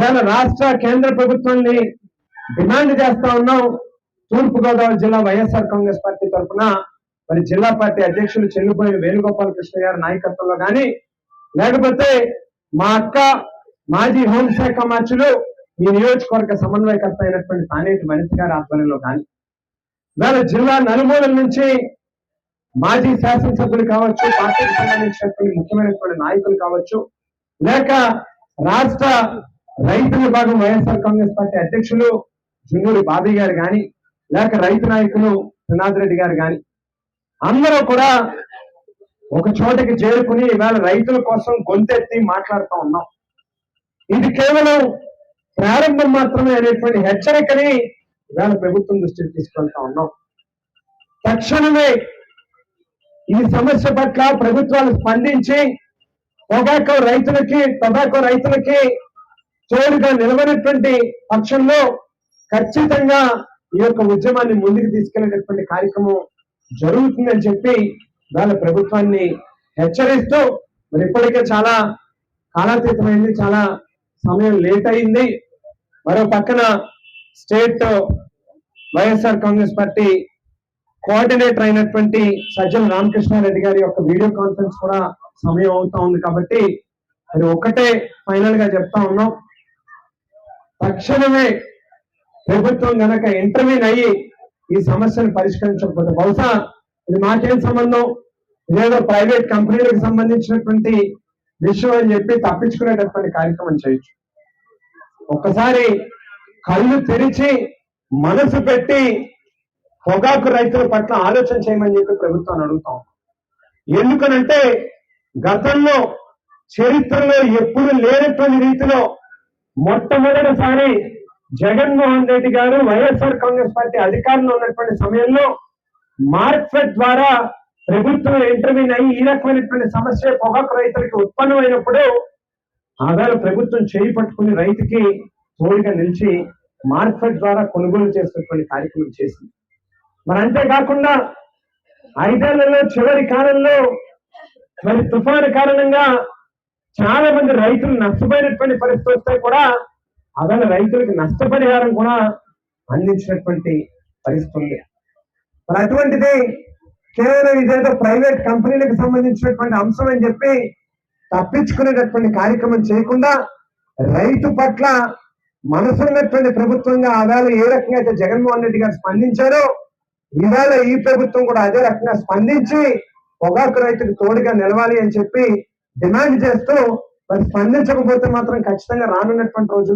ఇవాళ రాష్ట్ర కేంద్ర ప్రభుత్వాన్ని డిమాండ్ చేస్తా ఉన్నాం. తూర్పుగోదావరి జిల్లా వైఎస్ఆర్ కాంగ్రెస్ పార్టీ తరఫున మరి జిల్లా పార్టీ అధ్యక్షులు చెల్లిపోయిన వేణుగోపాల కృష్ణ గారి నాయకత్వంలో కానీ, లేకపోతే మా అక్క మాజీ హోంశాఖ మంత్రులు ఈ నియోజకవర్గ సమన్వయకర్త అయినటువంటి తానేటి వనిత గారి ఆధ్వర్యంలో కానీ, ఇవాళ జిల్లా నలుమూలల నుంచి మాజీ శాసనసభ్యులు కావచ్చు, పార్టీకి సంబంధించినటువంటి ముఖ్యమైనటువంటి నాయకులు కావచ్చు, లేక రాష్ట్ర రైతు విభాగం వైఎస్ఆర్ కాంగ్రెస్ పార్టీ అధ్యక్షులు జున్నూరి బాబీ గారు కానీ, లేక రైతు నాయకులు త్రినాథ్ రెడ్డి గారు కానీ, అందరూ కూడా ఒక చోటకి చేరుకుని ఇవాళ రైతుల కోసం గొంతెత్తి మాట్లాడుతూ ఉన్నాం. ఇది కేవలం ప్రారంభం మాత్రమే అనేటువంటి హెచ్చరికని ఇవాళ ప్రభుత్వం దృష్టికి తీసుకెళ్తా ఉన్నాం. తక్షణమే ఈ సమస్య పట్ల ప్రభుత్వాలు స్పందించి టొబాకో రైతులకి తోడుగా నిలవనటువంటి పక్షంలో ఖచ్చితంగా ఈ యొక్క ఉద్యమాన్ని ముందుకు తీసుకెళ్లేటటువంటి కార్యక్రమం జరుగుతుందని చెప్పి వాళ్ళ ప్రభుత్వాన్ని హెచ్చరిస్తూ, మరి ఇప్పటికే చాలా కాలాతీతమైంది, చాలా సమయం లేట్ అయింది. మరో పక్కన state YSR Congress party coordinator అయినటువంటి సజ్జల రామకృష్ణారెడ్డి గారి యొక్క వీడియో కాన్ఫరెన్స్ కూడా సమయం అవుతా ఉంది. కాబట్టి అది ఒకటే ఫైనల్ గా చెప్తా ఉన్నాం, తక్షణమే ప్రభుత్వం గనక ఇంటర్వ్యూన్ అయ్యి ఈ సమస్యను పరిష్కరించకపోతే, బహుశా ఇది మాకేం సంబంధం, ఇదేదో ప్రైవేట్ కంపెనీలకు సంబంధించినటువంటి విషయం అని చెప్పి తప్పించుకునేటటువంటి కార్యక్రమం చేయొచ్చు. ఒక్కసారి కళ్ళు తెరిచి మనసు పెట్టి పొగాకు రైతుల పట్ల ఆలోచన చేయమని చెప్పి ప్రభుత్వాన్ని అడుగుతాం. ఎందుకనంటే గతంలో చరిత్రలో ఎప్పుడు లేనటువంటి రీతిలో మొట్టమొదటిసారి జగన్మోహన్ రెడ్డి గారు వైఎస్ఆర్ కాంగ్రెస్ పార్టీ అధికారంలో ఉన్నటువంటి సమయంలో మార్కెట్ ద్వారా ప్రభుత్వం ఇంటర్వ్యూన్ అయ్యి ఈ రకమైనటువంటి సమస్య పొగాకు రైతులకి ఉత్పన్నమైనప్పుడు ఆధార ప్రభుత్వం చేయి పట్టుకుని రైతుకి తోడుగా నిలిచి మార్కెట్ ద్వారా కొనుగోలు చేసినటువంటి కార్యక్రమం చేసింది. మరి అంతేకాకుండా 5 ఏళ్లలో చివరి కాలంలో మరి తుఫాను కారణంగా చాలా మంది రైతులు నష్టపోయినటువంటి పరిస్థితి వస్తే కూడా అదన రైతులకు నష్టపరిహారం కూడా అందించినటువంటి పరిస్థితి ఉంది. మరి అటువంటిది కేవలం ఇదేదో ప్రైవేట్ కంపెనీలకు సంబంధించినటువంటి అంశం అని చెప్పి తప్పించుకునేటటువంటి కార్యక్రమం చేయకుండా రైతు పట్ల మనసున్నటువంటి ప్రభుత్వంగా ఆవేళ ఏ రకంగా అయితే జగన్మోహన్ రెడ్డి గారు స్పందించారో ఈవేళ ఈ ప్రభుత్వం కూడా అదే రకంగా స్పందించి పొగాకు రైతుకు తోడుగా నిలవాలి అని చెప్పి డిమాండ్ చేస్తూ మరి స్పందించకపోతే మాత్రం ఖచ్చితంగా రానున్నటువంటి రోజులు